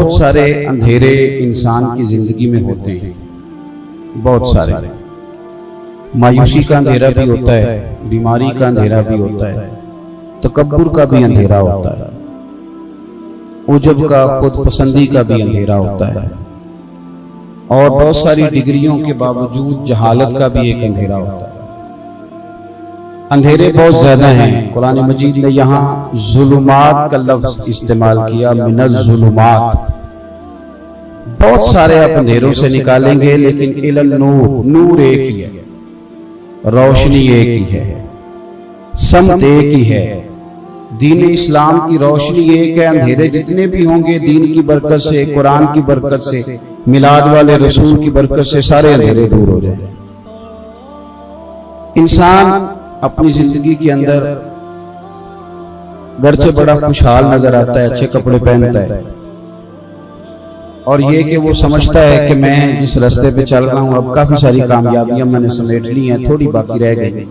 بہت سارے اندھیرے انسان کی زندگی میں ہوتے ہیں، بہت سارے۔ مایوسی کا اندھیرا بھی ہوتا ہے، بیماری کا اندھیرا بھی ہوتا ہے، تکبر کا بھی اندھیرا ہوتا ہے، عجب کا، خود پسندی کا بھی اندھیرا ہوتا ہے، اور بہت ساری ڈگریوں کے باوجود جہالت کا بھی ایک اندھیرا ہوتا ہے۔ اندھیرے بہت زیادہ ہیں۔ قرآن مجید نے یہاں ظلمات کا لفظ استعمال کیا، من الظلمات۔ بہت سارے آپ اندھیروں سے نکالیں گے، لیکن الی النور، نور ایک ہی ہے، روشنی ایک ہی ہے، سمت ایک ہی ہے۔ دین اسلام کی روشنی ایک ہے، اندھیرے جتنے بھی ہوں گے دین کی برکت سے، قرآن کی برکت سے، میلاد والے رسول کی برکت سے سارے اندھیرے دور ہو جائیں۔ انسان اپنی زندگی کے اندر گرچہ بڑا خوشحال نظر آتا ہے، اچھے کپڑے پہنتا ہے، اور یہ کہ وہ سمجھتا ہے کہ میں جس راستے پہ چل رہا ہوں اب کافی ساری کامیابیاں میں نے سمیٹ لی ہیں، تھوڑی باقی رہ گئی،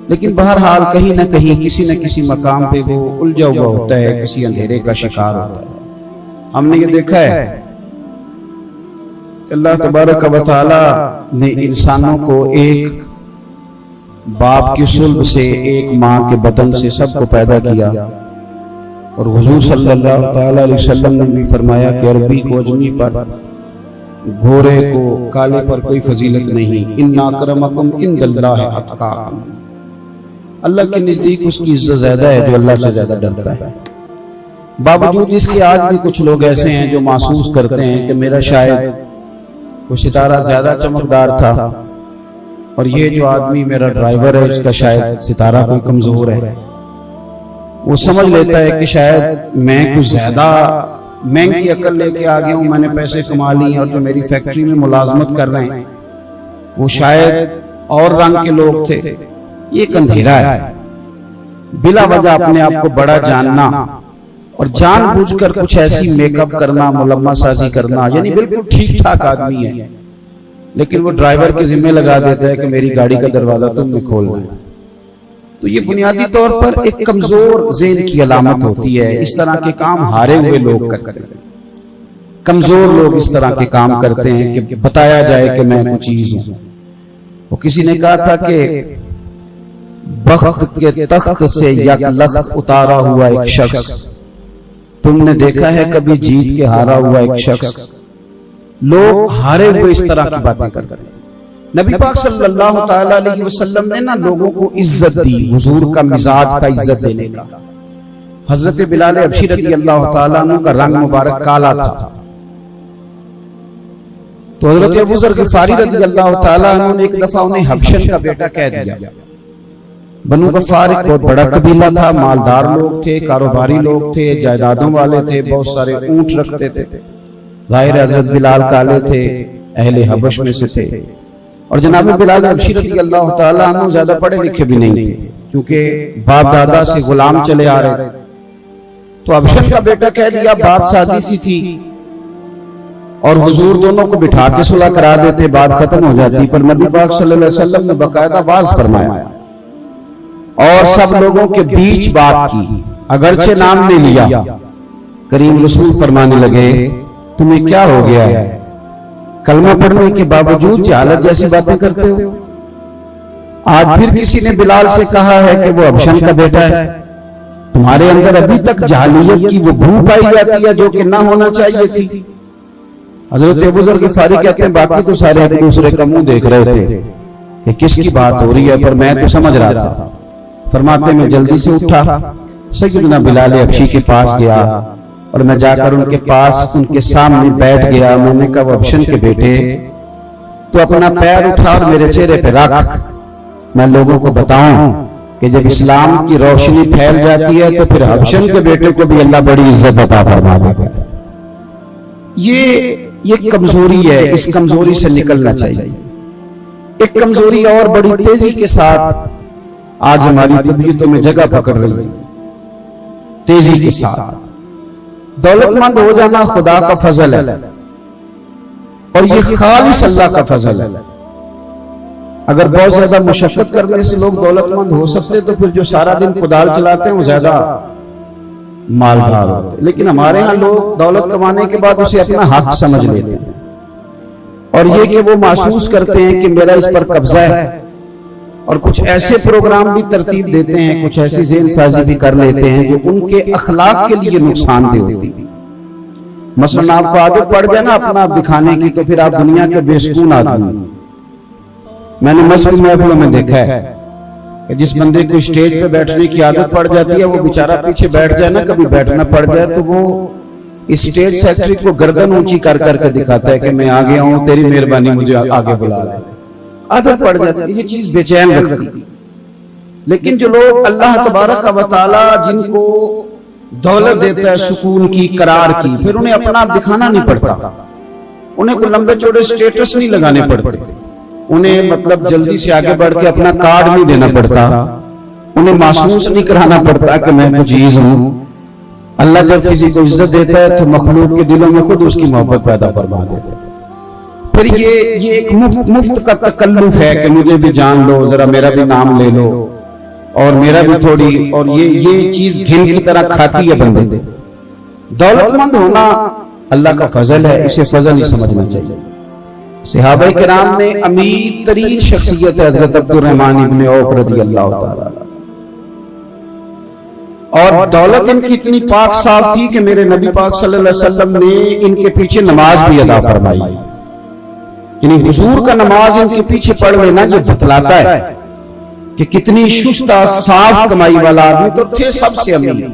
لیکن بہرحال کہیں نہ کہیں کسی نہ کسی مقام پہ وہ الجھا ہوا ہوتا ہے، کسی اندھیرے کا شکار ہوتا ہے۔ ہم نے یہ دیکھا ہے کہ اللہ تبارک و تعالی نے انسانوں کو ایک باپ کی صلب سے، ایک ماں کے بدن سے سب کو پیدا کیا، اور حضور صلی اللہ تعالی علیہ وسلم نے بھی فرمایا کہ عربی کو اجمی پر، گھورے کو کالے پر کوئی فضیلت نہیں، ان اکرمکم عند اللہ اتقاکم۔ اللہ کے نزدیک اس کی عزت زیادہ ہے جو اللہ سے زیادہ ڈرتا ہے۔ باوجود اس کے آج بھی کچھ لوگ ایسے ہیں جو محسوس کرتے ہیں کہ میرا شاید وہ ستارہ زیادہ چمکدار تھا، اور یہ جو آدمی میرا ڈرائیور ہے اس کا شاید ستارہ کوئی کمزور ہے۔ وہ سمجھ لیتا ہے کہ شاید میں کچھ زیادہ مہنگی عقل لے کے آ گیا ہوں، میں نے پیسے کما لی، اور جو میری فیکٹری میں ملازمت کر رہے ہیں وہ شاید اور رنگ کے لوگ تھے۔ یہ ایک اندھیرا ہے، بلا وجہ اپنے آپ کو بڑا جاننا اور جان بوجھ کر کچھ ایسی میک اپ کرنا، ملمہ سازی کرنا، یعنی بالکل ٹھیک ٹھاک آدمی ہے لیکن وہ ڈرائیور کے ذمہ لگا دیتا ہے کہ میری گاڑی کا دروازہ تم نے کھولنا ہے۔ تو یہ بنیادی طور پر ایک کمزور ذہن کی علامت ہوتی ہے۔ اس طرح کے کام ہارے ہوئے لوگ کرتے ہیں، کمزور لوگ اس طرح کے کام کرتے ہیں کہ بتایا جائے کہ میں کوئی چیز ہوں۔ وہ کسی نے کہا تھا کہ بخت کے تخت سے یک لخت اتارا ہوا ایک شخص، تم نے دیکھا ہے کبھی جیت کے ہارا ہوا ایک شخص؟ لوگ ہارے ہوئے اس طرح کی باتیں کرتے ہیں۔ نبی پاک صلی اللہ تعالی علیہ وسلم نے نا لوگوں کو عزت دی، حضور کا مزاج تھا عزت دینے کا۔ حضرت بلال حبشی رضی اللہ تعالیٰ عنہ کا رنگ مبارک کالا تھا، تو حضرت ابو ذر غفاری رضی اللہ تعالیٰ عنہ نے ایک دفعہ انہیں حبشن کا بیٹا کہہ دیا۔ بنو غفار ایک بہت بڑا قبیلہ تھا، مالدار لوگ تھے، کاروباری لوگ تھے، جائیدادوں والے تھے، بہت سارے اونٹ رکھتے تھے۔ ظاہر حضرت بلال کالے تھے، اہل حبش میں سے تھے، اور جناب بلال حبشی رضی اللہ تعالیٰ عنہ زیادہ پڑھے لکھے بھی نہیں تھے، کیونکہ باپ دادا سے غلام چلے آ رہے تھے۔ تو حبشن کا بیٹا کہہ دیا، بات سادی سی تھی، اور حضور دونوں کو بٹھا کے صلح کرا دیتے، بات ختم ہو جاتی، پر نبی پاک صلی اللہ علیہ وسلم نے باقاعدہ واز فرمایا اور سب لوگوں کے بیچ بات کی، اگرچہ نام نہیں لیا۔ کریم رسول فرمانے لگے تمہیں کیا ہو گیا ہے؟ کلمہ پڑھنے کے باوجود جہالت جیسی باتیں کرتے ہو؟ آج پھر کسی نے بلال سے کہا ہے کہ وہ حبشن کا بیٹا ہے، تمہارے اندر ابھی تک جہالیت کی وہ بھو پائی جاتی ہے جو کہ نہ ہونا چاہیے تھی۔ حضرت ابو ذر غفاری کہتے ہیں باقی تو سارے ایک دوسرے کا منہ دیکھ رہے تھے کہ کس کی بات ہو رہی ہے، پر میں تو سمجھ رہا تھا۔ فرماتے میں جلدی سے اٹھا، سیدنا بلال حبشی کے پاس گیا، اور میں جا کر ان کے پاس ان کے سامنے بیٹھ گیا۔ میں نے کہا وہ حبشن کے بیٹے تو اپنا پیر اٹھا اور میرے چہرے پہ رکھ، میں لوگوں کو بتاؤں کہ جب اسلام کی روشنی پھیل جاتی ہے تو پھر حبشن کے بیٹے کو بھی اللہ بڑی عزت عطا فرما دیتا ہے۔ یہ کمزوری ہے، اس کمزوری سے نکلنا چاہیے۔ ایک کمزوری اور بڑی تیزی کے ساتھ آج ہماری طبیعتوں میں جگہ پکڑ رہی ہے، تیزی کے ساتھ۔ دولت مند ہو جانا خدا کا فضل ہے، اور یہ خالص اللہ کا فضل ہے۔ اگر بہت زیادہ مشقت کرنے سے لوگ دولت مند ہو سکتے تو پھر جو سارا دن کدال چلاتے ہیں وہ زیادہ مالدار ہوتے ہیں، لیکن ہمارے ہاں لوگ دولت کمانے کے بعد اسے اپنا حق سمجھ لیتے ہیں، اور یہ کہ وہ محسوس کرتے ہیں کہ میرا اس پر قبضہ ہے، اور کچھ ایسے پروگرام بھی ترتیب دیتے ہیں، کچھ ایسی ذہن سازی بھی کر لیتے ہیں جو ان کے اخلاق کے لیے نقصان دہ ہوتی ہے۔ مثلا آپ کو عادت پڑ گیا نا اپنا دکھانے کی، تو پھر آپ دنیا کے بے سکون آدمی ہیں۔ میں نے مسجد محفلوں میں دیکھا ہے کہ جس بندے کو اسٹیج پہ بیٹھنے کی عادت پڑ جاتی ہے، وہ بیچارہ پیچھے بیٹھ جائے نا، کبھی بیٹھنا پڑ جائے تو وہ اسٹیج سیکرٹری کو گردن اونچی کر کر کے دکھاتا ہے کہ میں آ گیا ہوں، تیری مہربانی مجھے آگے بلا لے۔ عادت پڑ جاتی ہے، یہ چیز بے چین رکھتی ہے۔ لیکن جو لوگ اللہ تبارک و تعالی جن کو دولت دیتا ہے سکون کی، قرار کی، پھر انہیں اپنا آپ دکھانا نہیں پڑتا، انہیں کوئی لمبے چوڑے سٹیٹس نہیں لگانے پڑتے، انہیں مطلب جلدی سے آگے بڑھ کے اپنا کارڈ نہیں دینا پڑتا، انہیں محسوس نہیں کرانا پڑتا کہ میں کوئی چیز ہوں۔ اللہ جب کسی کو عزت دیتا ہے تو مخلوق کے دلوں میں خود اس کی محبت پیدا فرما دیتا ہے۔ پھر یہ ایک مفت کا تکلف ہے کہ مجھے بھی جان لو، ذرا میرا بھی نام لے لو، اور میرا بھی تھوڑی، اور یہ چیز گھن کی طرح کھاتی ہے بندے۔ دولت مند ہونا اللہ کا فضل ہے، اسے فضل ہی سمجھنا چاہیے۔ صحابہ کرام میں امیر ترین شخصیت ہے حضرت عبد الرحمن ابن عوف رضی اللہ تعالیٰ، اور دولت ان کی اتنی پاک صاف تھی کہ میرے نبی پاک صلی اللہ علیہ وسلم نے ان کے پیچھے نماز بھی ادا فرمائی، یعنی حضور کا نماز ان کے پیچھے پڑھ لینا یہ بتلاتا ہے کہ کتنی شستہ صاف کمائی والا آدمی تو تھے سب سے امیر۔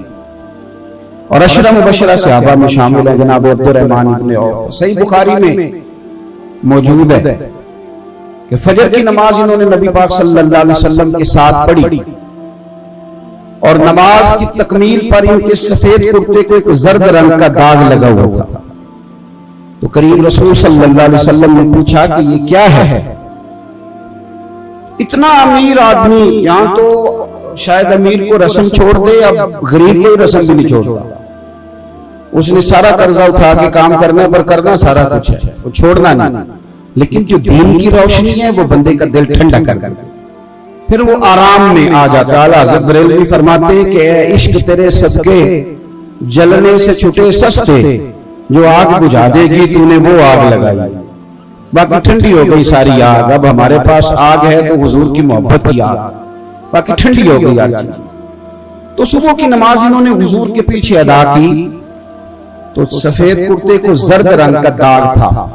اور عشرہ مبشرہ صحابہ میں شامل ہے جناب عبد الرحمن ابن عوف۔ صحیح بخاری میں موجود ہے کہ فجر کی نماز انہوں نے نبی پاک صلی اللہ علیہ وسلم کے ساتھ پڑھی، اور نماز کی تکمیل پر ان کے سفید کرتے کو ایک زرد رنگ کا داغ لگا ہوا تھا، تو کریم رسول صلی اللہ علیہ وسلم نے پوچھا کہ یہ کیا ہے؟ اتنا امیر آدمی، یہاں تو شاید امیر کو رسم چھوڑ دے، اب غریب کو رسم بھی نہیں چھوڑتا، اس نے سارا قرضہ اٹھا کے کام کرنا پر کرنا سارا کچھ ہے، وہ چھوڑنا نہیں، لیکن جو دین کی روشنی ہے وہ بندے کا دل ٹھنڈا کر دیتی، پھر وہ آرام میں آ جاتا۔ حضرت بریلوی فرماتے ہیں کہ اے عشق تیرے صدقے جلنے سے چھٹے سستے، جو آگ بجھا دے گی تو نے وہ آگ لگائی، باقی ٹھنڈی ہو گئی ساری آگ۔ اب ہمارے پاس آگ ہے تو حضور کی محبت کی آگ، باقی ٹھنڈی ہو گئی آگ۔ تو صبح کی نماز انہوں نے حضور کے پیچھے ادا کی، تو سفید کرتے کو زرد رنگ کا داغ تھا۔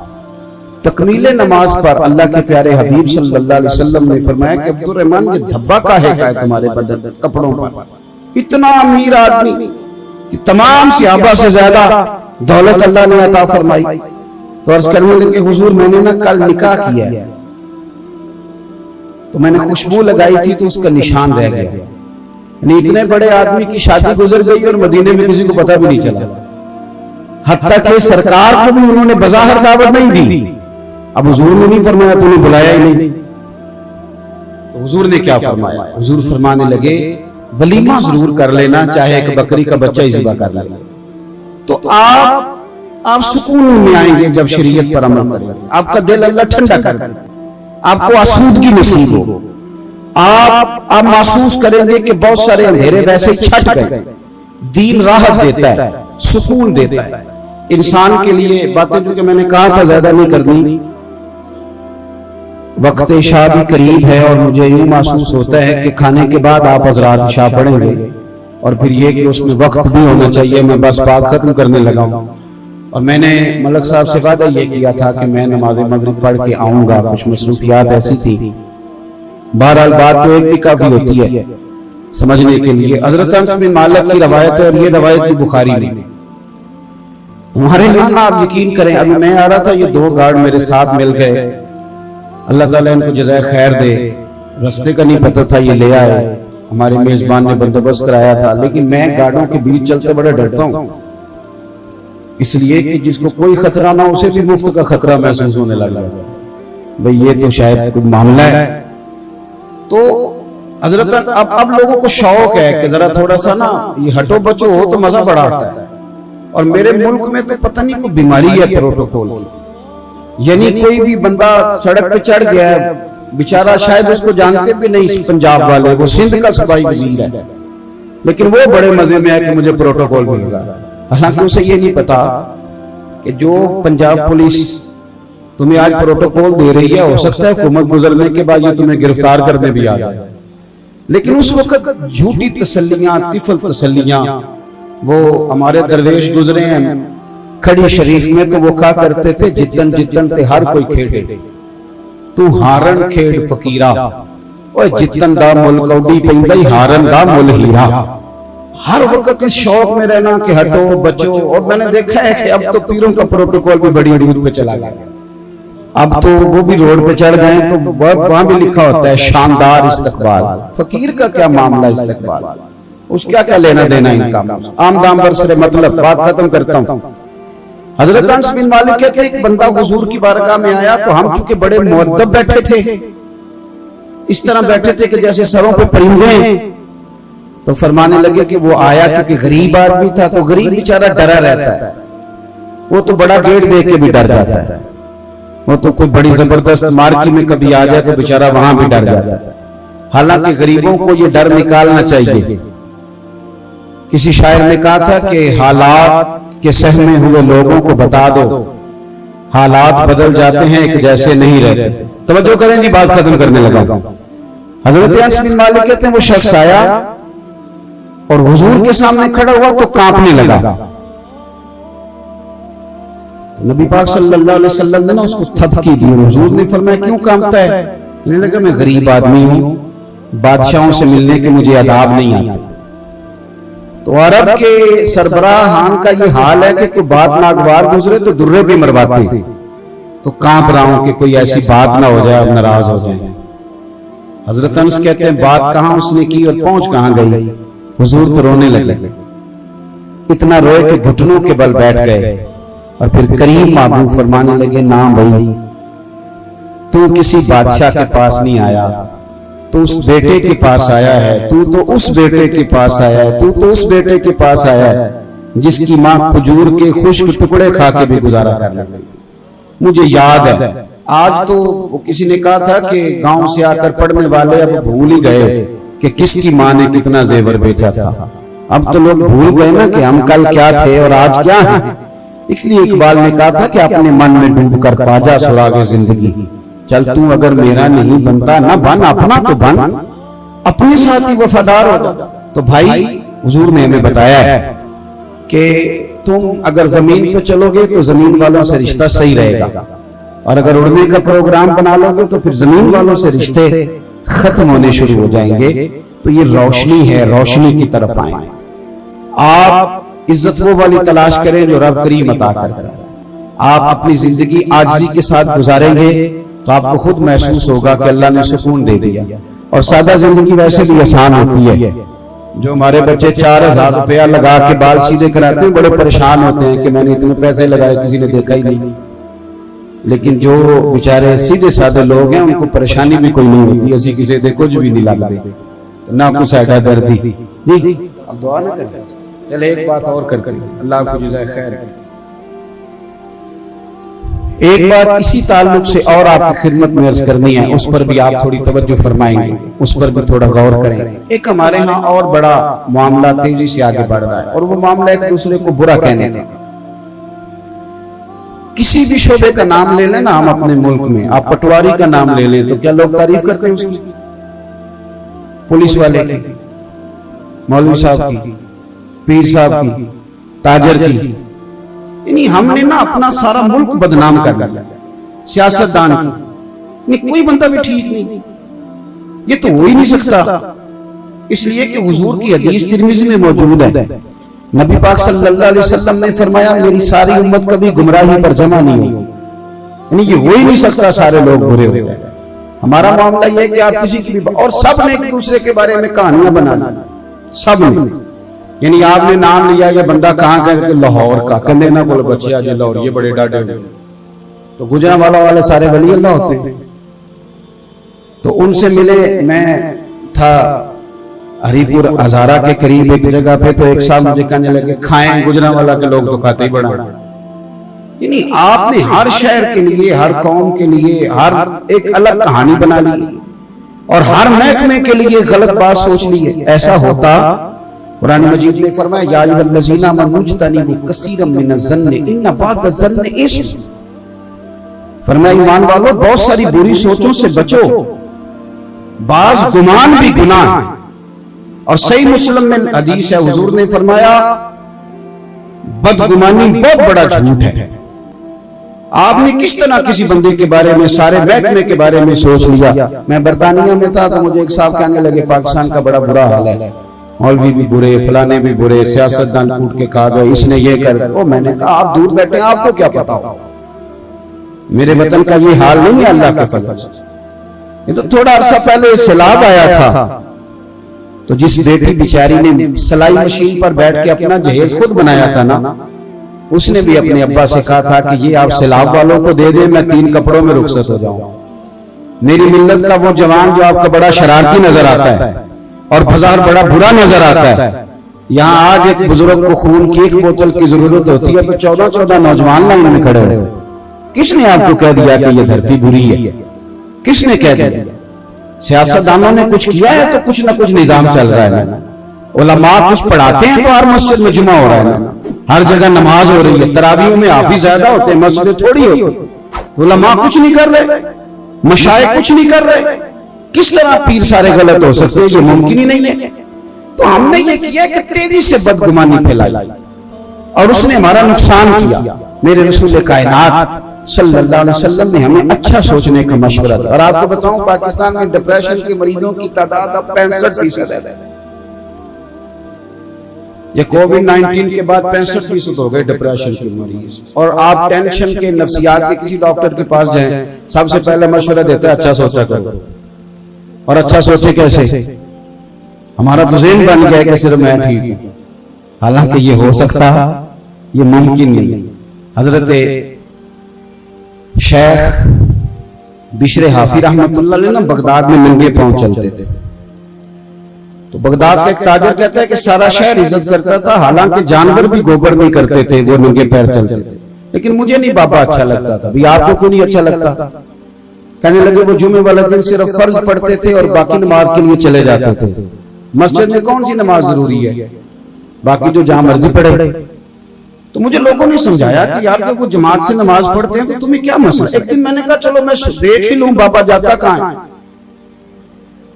تکمیل نماز پر اللہ کے پیارے حبیب صلی اللہ علیہ وسلم نے فرمایا کہ عبد الرحمن یہ دھبا کاہے کا ہے تمہارے بدن کپڑوں پر؟ اتنا امیر آدمی کہ تمام صحابہ سے زیادہ دولت اللہ نے عطا فرمائی۔ تو عرض کرنے لگے حضور میں نے نا کل نکاح کیا ہے، تو میں نے خوشبو لگائی تھی تو اس کا نشان رہ گیا، یعنی اتنے بڑے آدمی کی شادی گزر گئی اور مدینے میں کسی کو پتہ بھی نہیں چلا، حتیٰ کہ سرکار کو بھی انہوں نے بظاہر دعوت نہیں دی۔ اب حضور نے نہیں فرمایا تو انہیں بلایا ہی نہیں، تو حضور نے کیا فرمایا؟ حضور فرمانے لگے ولیمہ ضرور کر لینا، چاہے ایک بکری کا بچہ ہی ذبح کر لینا، تو آپ سکون میں آئیں گے جب شریعت پر عمل کریں گے، آپ کا دل اللہ ٹھنڈا کر دے، آپ کو آسودگی نصیب ہو، آپ محسوس کریں گے کہ بہت سارے اندھیرے ویسے ہی چھٹ گئے۔ دین راحت دیتا ہے، سکون دیتا ہے انسان کے لیے۔ باتیں جو کہ میں نے کہا تھا زیادہ نہیں کرنی، وقت عشاء بھی قریب ہے، اور مجھے یوں محسوس ہوتا ہے کہ کھانے کے بعد آپ حضرات عشاء پڑھیں گے، اور پھر یہ کہ اس میں وقت بھی ہونا چاہیے۔ میں بس بات ختم کرنے لگا ہوں، اور میں نے ملک صاحب سے وعدہ یہ کیا تھا کہ میں نماز مغرب پڑھ کے آؤں گا، کچھ مصروفیات ایسی تھی، بہرحال بات تو ایک بھی کافی ہوتی ہے سمجھنے کے لیے۔ حضرت انس بن مالک کی روایت ہے، اور یہ روایت بھی بخاری میں۔ ہمارے ہاں آپ یقین کریں، ابھی میں آ رہا تھا، یہ دو گارڈ میرے ساتھ مل گئے، اللہ تعالیٰ ان کو جزائے خیر دے، رستے کا نہیں پتہ تھا یہ لے آئے، ہمارے میزبان نے بندوبست کرایا تھا، لیکن میں گارڈوں کے بیچ چلتے بڑا ڈرتا ہوں، اس لیے کہ جس کو کوئی خطرہ نہ اسے بھی مفت کا خطرہ محسوس ہونے لگا بھئی یہ تو شاید کوئی معاملہ ہے۔ تو حضرت اب لوگوں کو شوق ہے کہ ذرا تھوڑا سا نا یہ ہٹو بچو ہو تو مزہ بڑا آتا ہے، اور میرے ملک میں تو پتہ نہیں کوئی بیماری ہے پروٹوکول کی، یعنی کوئی بھی بندہ سڑک پہ چڑھ گیا ہے بیچارہ، شاید اس کو جانتے بھی نہیں پنجاب والے، وہ سندھ کا صوبائی وزیر ہے، لیکن وہ بڑے مزے میں ہے کہ مجھے پروٹوکول مل گیا، حالانکہ اسے یہ نہیں پتا کہ جو پنجاب پولیس تمہیں آج پروٹوکول دے رہی ہے، ہو سکتا ہے حکومت گزرنے کے بعد یہ تمہیں گرفتار کرنے بھی آ جائے، لیکن اس وقت جھوٹی تسلیاں، طفل تسلیاں، وہ ہمارے درویش گزرے ہیں کھڑی شریف میں تو وہ کہا کرتے تھے جتن جتن تے ہر کوئی کھیڑے، تو ہارن کھیڑ فقیرہ، اوہ جتن دا مل کوڈی پیندہ ہی ہارن دا مل ہیرا۔ ہر وقت اس شوق میں رہنا کہ ہٹو بچو، اور میں نے دیکھا ہے کہ اب تو پیروں کا پروٹوکول بھی بڑی حدود پہ چلا گیا، اب تو وہ بھی روڈ پہ چڑھ گئے تو وہاں بھی لکھا ہوتا ہے شاندار استقبال۔ فقیر کا کیا معاملہ استقبال، اس کیا لینا دینا ان کا، عام دام برسر مطلب، بات ختم کرتا ہوں۔ حضرت انس بن مالک کہتے ہیں ایک بندہ حضور کی بارگاہ میں آیا تو ہم چونکہ بڑے مؤدب بیٹھے تھے، اس طرح بیٹھے تھے کہ جیسے سروں پہ پرندے ہیں، تو فرمانے لگے کہ وہ آیا کیونکہ غریب آدمی تھا، تو غریب بیچارہ ڈرا رہتا ہے، وہ تو بڑا گیٹ دیکھ کے بھی ڈر جاتا ہے، وہ تو کوئی بڑی زبردست مارکی میں کبھی آ جائے تو بیچارہ وہاں بھی ڈر جاتا ہے۔ حالانکہ غریبوں کو یہ ڈر نکالنا چاہیے۔ کسی شاعر نے کہا تھا کہ حالات کے سہمے ہوئے لوگوں کو بتا دو، حالات بدل جاتے ہیں ایک جیسے نہیں رہتے۔ توجہ کریں جی، بات ختم کرنے لگا۔ حضرت انس بن مالک کہتے ہیں وہ شخص آیا اور حضور کے سامنے کھڑا ہوا تو کانپنے لگا، تو نبی پاک صلی اللہ علیہ وسلم نے اس کو تھپکی دی، حضور نے فرمایا کیوں کانپتا ہے؟ کہنے لگا میں غریب آدمی ہوں، بادشاہوں سے ملنے کے مجھے آداب نہیں آتے۔ تو عرب کے سربراہان کا یہ حال ہے کہ کوئی بات ناگوار گزرے تو درے بھی مرواتے ہیں، تو کانپ رہا ہوں کہ کوئی ایسی بات نہ ہو جائے اور ناراض ہو جائے۔ حضرت انس کہتے ہیں بات کہاں اس نے کی اور پہنچ کہاں گئی؟ حضور تو رونے لگے، اتنا روئے کہ گھٹنوں کے بل بیٹھ گئے، اور پھر کریم محبوب فرمانے لگے نام بھائی، تو کسی بادشاہ کے پاس نہیں آیا، تو اس بیٹے کے پاس آیا ہے، تو اس بیٹے کے پاس آیا ہے، تو اس بیٹے کے پاس آیا ہے جس کی ماں کھجور کے خشک ٹکڑے کھا کے بھی گزارا کر لیتی۔ مجھے یاد ہے آج تو وہ کسی نے کہا تھا کہ گاؤں سے آ کر پڑھنے والے اب بھول ہی گئے کہ کس کی ماں نے کتنا زیور بیچا تھا۔ اب تو لوگ بھول گئے نا کہ ہم کل کیا تھے اور آج کیا ہیں۔ اس لیے اقبال نے کہا تھا کہ اپنے من میں ڈوب کر پا جا سراغ زندگی، چل تو اگر میرا نہیں بنتا نہ بن اپنا تو بن، اپنے ساتھ ہی وفادار ہو جا۔ تو بھائی حضور نے ہمیں بتایا ہے کہ تم اگر زمین پہ چلو گے تو زمین والوں سے رشتہ صحیح رہے گا، اور اگر اڑنے کا پروگرام بنا لو گے تو پھر زمین والوں سے رشتے ختم ہونے شروع ہو جائیں گے۔ تو یہ روشنی ہے، روشنی کی طرف آئیں۔ آپ عزت وہ والی تلاش کریں جو رب کریم عطا کرتا ہے۔ آپ اپنی زندگی عاجزی کے ساتھ گزاریں گے تو آپ کو خود محسوس ہوگا کہ اللہ نے سکون دے دیا۔ اور سادہ زندگی ویسے بھی آسان ہوتی ہے۔ جو ہمارے بچے 4000 روپیہ لگا کے بال سیدھے کراتے ہیں بڑے پریشان ہوتے ہیں کہ میں نے اتنے پیسے لگائے کسی نے دیکھا ہی نہیں، لیکن جو بیچارے سیدھے سادے لوگ ہیں ان کو پریشانی بھی کوئی نہیں ہوتی، اسی کسی سے کچھ بھی نہیں لگتے، نہ کچھ ایڈا دردی۔ جی اب دعا نہ کریں، چلے ایک بات اور کر اللہ کو جزائے خیر۔ ایک بات اسی تعلق سے اور آپ کی خدمت میں عرض کرنی ہے، اس پر بھی آپ تھوڑی توجہ فرمائیں گے، اس پر بھی تھوڑا غور کریں۔ ایک ہمارے ہاں اور بڑا معاملہ تیزی سے آگے بڑھ رہا ہے، اور وہ معاملہ ایک دوسرے کو برا کہنے کا۔ کسی بھی شعبے کا نام لے لیں نا ہم اپنے ملک میں، آپ پٹواری کا نام لے لیں تو کیا لوگ تعریف کرتے ہیں اس کی؟ پولیس والے کی، مولوی صاحب کی، پیر صاحب کی، تاجر کی، یعنی ہم نے نا اپنا سارا ملک بدنام کر لیا، سیاستدان کی، یعنی کوئی بندہ بھی ٹھیک نہیں، یہ تو ہو ہی نہیں سکتا، اس لیے کہ حضور کی حدیث ترمذی میں موجود ہے، نبی پاک صلی اللہ علیہ وسلم نے فرمایا میری ساری امت کبھی گمراہی پر جمع نہیں ہوگی، یعنی یہ ہو ہی نہیں سکتا سارے لوگ برے ہو جائیں۔ ہمارا معاملہ یہ ہے کہ آپ کسی کی بھی، اور سب نے ایک دوسرے کے بارے میں کہانیاں بنا لی، سب نے، یعنی آپ نے نام لیا یہ بندہ کہاں کا کہ لاہور کا، کندے نہ بولے بچے آج لاہور، یہ بڑے ڈاڈے ہوئے، تو گجرانوالہ والے سارے ولی اللہ ہوتے ہیں۔ تو ان سے ملے، میں تھا ہری پور ہزارہ کے قریب ایک جگہ پہ، تو ایک صاحب مجھے کہنے لگے کھائیں گجرانوالہ کے لوگ تو کھاتے ہی بڑا، یعنی آپ نے ہر شہر کے لیے، ہر قوم کے لیے ہر ایک الگ کہانی بنا لی، اور ہر محکمے کے لیے غلط بات سوچ لی ہے۔ ایسا قرآن مجید نے فرمایا یا ایھا الذین آمنوا اجتنبوا کثیرا من الظن ان بعض الظن اثم، فرمایا ایمان والو بہت ساری بری سوچوں سے بچو، بعض گمان بھی گناہ ہے۔ اور صحیح مسلم میں حدیث ہے، حضور نے فرمایا بدگمانی بہت بڑا جھوٹ ہے۔ آپ نے کس طرح کسی بندے کے بارے میں، سارے محکمے کے بارے میں سوچ لیا۔ میں برطانیہ میں تھا تو مجھے ایک صاحب کہنے لگے پاکستان کا بڑا برا حال ہے، مولوی بھی برے، فلانے بھی برے، سیاستدان کوٹ کے کھا گئے، اس نے یہ کر، وہ میں نے کہا آپ دور بیٹھے ہیں، آپ کو کیا پتا ہو، میرے وطن کا یہ حال نہیں ہے اللہ کے فضل سے۔ یہ تو تھوڑا عرصہ پہلے سیلاب آیا تھا تو جس بیٹی بیچاری نے سلائی مشین پر بیٹھ کے اپنا جہیز خود بنایا تھا نا، اس نے بھی اپنے ابا سے کہا تھا کہ یہ آپ سیلاب والوں کو دے دیں، میں 3 کپڑوں میں رخصت ہو جاؤں۔ میری ملت کا وہ جوان جو آپ کا بڑا شرارتی نظر آتا ہے اور بازار بڑا برا نظر آتا ہے، یہاں آج ایک بزرگ کو خون کی 1 بوتل کی ضرورت ہوتی ہے تو 14 نوجوان لائن میں کھڑے ہوئے۔ کس نے آپ کو کہہ دیا کہ یہ دھرتی بری ہے؟ کس نے کہہ دیا؟ سیاستدانوں نے کچھ کیا ہے تو کچھ نہ کچھ نظام چل رہا ہے نا، علماء کچھ پڑھاتے ہیں تو ہر مسجد میں جمعہ ہو رہا ہے نا، ہر جگہ نماز ہو رہی ہے، تراویحوں میں حافظ زیادہ ہوتے ہیں، مسجدیں تھوڑی ہوتی، علماء کچھ نہیں کر رہے، مشائخ کچھ نہیں کر رہے، کس طرح پیر سارے غلط ہو سکتے ہیں؟ یہ ممکن ہی نہیں ہے۔ تو ہم نے یہ کیا کہ تیزی سے بدگمانی پھیلائی اور اس نے ہمارا نقصان کیا۔ میرے رسول کائنات صلی اللہ علیہ وسلم نے ہمیں اچھا سوچنے کا مشورہ دیا۔ اور آپ کو بتاؤں پاکستان میں ڈپریشن کے مریضوں کی تعداد اب 65% ہے۔ یہ کووڈ 19 کے بعد 65% ہو گئے ڈپریشن کے مریض۔ اور آپ ٹینشن کے، نفسیات کے کسی ڈاکٹر کے پاس جائیں، سب سے پہلے مشورہ دیتا ہے اچھا سوچا کرو۔ اور اچھا سوچے کیسے؟ ہمارا تو ذہن بن گیا کہ صرف میں ٹھیک ہوں، حالانکہ یہ ہو سکتا، یہ ممکن نہیں۔ حضرت شیخ بشر حافی رحمت اللہ علیہ بغداد میں ننگے پاؤں چلتے تھے، تو بغداد کا ایک تاجر کہتا ہے کہ سارا شہر عزت کرتا تھا، حالانکہ جانور بھی گوبر نہیں کرتے تھے، وہ ننگے پیر چلتے تھے، لیکن مجھے نہیں بابا اچھا لگتا تھا۔ بھی آپ کو کیوں نہیں اچھا لگتا؟ کہنے لگے وہ جمعے والا دن صرف فرض پڑھتے تھے اور باقی نماز کے لیے چلے جاتے تھے۔ مسجد میں کون سی نماز ضروری ہے؟ باقی جو جہاں مرضی پڑھے۔ تو مجھے لوگوں نے سمجھایا کہ یار جب وہ جماعت سے نماز پڑھتے ہیں تو تمہیں کیا مسئلہ؟ ایک دن میں نے کہا چلو میں دیکھ ہی لوں بابا جاتا کہاں ہے۔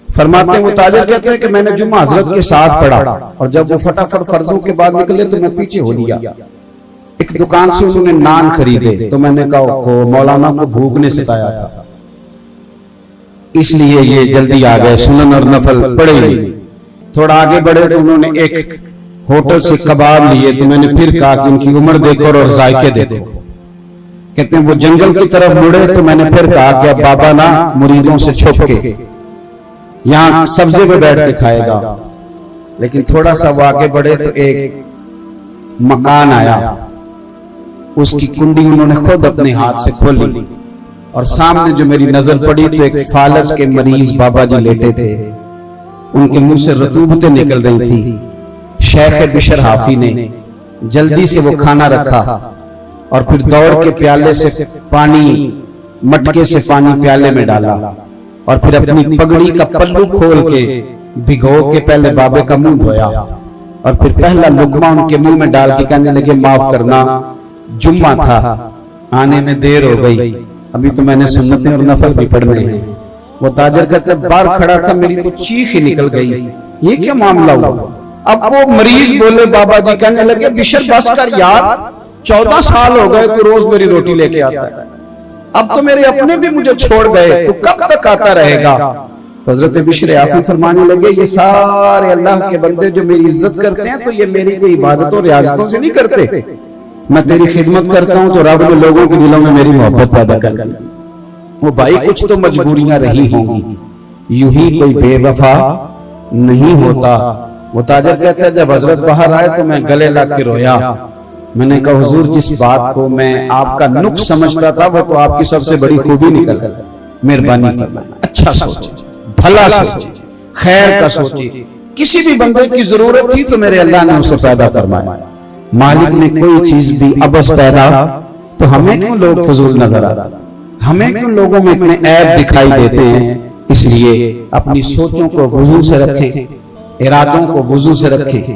فرماتے ہیں وہ تاجر کہتے ہیں کہ میں نے جمعہ حضرت کے ساتھ پڑھا اور جب وہ فٹافٹ فرضوں کے بعد نکلے تو میں پیچھے ہو لیا۔ ایک دکان سے انہوں نے نان خریدے تو میں نے کہا مولانا کو بھوک نے ستایا تھا، اس لیے یہ جلدی آ گئے، سنن اور نفل پڑھے نہیں۔ تھوڑا آگے بڑھے تو انہوں نے ایک ہوٹل سے کباب لیے تو میں نے پھر کہا کہ ان کی عمر دیکھو اور ذائقے دیکھو۔ کہتے ہیں وہ جنگل کی طرف مڑے تو میں نے پھر کہا کہ اب بابا نا مریدوں سے چھپ کے یہاں سبزے پہ بیٹھ کے کھائے گا۔ لیکن تھوڑا سا وہ آگے بڑھے تو ایک مکان آیا، اس کی کنڈی انہوں نے خود اپنے ہاتھ سے کھولی اور سامنے جو میری نظر پڑی تو ایک فالج کے مریض بابا جی لیٹے تھے، ان کے منہ سے رطوبتیں نکل رہی تھی۔ شیخ بشر حافی نے جلدی سے وہ کھانا رکھا اور پھر دوڑ کے پیالے سے پانی، مٹکے سے پانی پیالے میں ڈالا اور پھر اپنی پگڑی کا پلو کھول کے بھگو کے پہلے بابے کا منہ دھویا اور پھر پہلا لقمہ ان کے منہ میں ڈال کے کہنے لگے معاف کرنا، جمعہ تھا، آنے میں دیر ہو گئی، ابھی تو میں نے سنتیں اور نفل بھی پڑھنے ہیں۔ وہ تاجر کہتے باہر کھڑا تھا، میری تو چیخ ہی نکل گئی، یہ کیا معاملہ ہوا؟ اب وہ مریض بولے بابا جی، کہنے لگے بشر بس کر یار، 14 سال ہو گئے تو روز میری روٹی لے کے آتا ہے، اب تو میرے اپنے بھی مجھے چھوڑ گئے، تو کب تک آتا رہے گا؟ تو حضرت بشر حافی فرمانے لگے یہ سارے اللہ کے بندے جو میری عزت کرتے ہیں تو یہ میری کوئی عبادتوں ریاضتوں سے نہیں کرتے، میں تیری خدمت کرتا ہوں تو رب نے لوگوں کے دلوں میں میری محبت پیدا کر دی۔ وہ بھائی کچھ تو مجبوریاں رہی ہوں گی، یوں ہی کوئی بے وفا نہیں ہوتا۔ وہ تاجر کہتا ہے جب حضرت باہر آئے تو میں گلے لگ کے رویا، میں نے کہا حضور جس بات کو میں آپ کا نقص سمجھتا تھا وہ تو آپ کی سب سے بڑی خوبی نکل گئی، مہربانی فرمائیں اچھا سوچے، بھلا سوچے، خیر کا سوچے، کسی بھی بندے کی ضرورت تھی تو میرے اللہ نے اسے پیدا فرمایا۔ مالک نے کوئی چیز بھی عبث پیدا تو ہمیں کیوں لوگ فضول نظر آتا، ہمیں کیوں لوگوں میں اتنے عیب دکھائی دیتے ہیں؟ اس لیے اپنی سوچوں کو وضو سے رکھیں، ارادوں کو وضو سے رکھیں،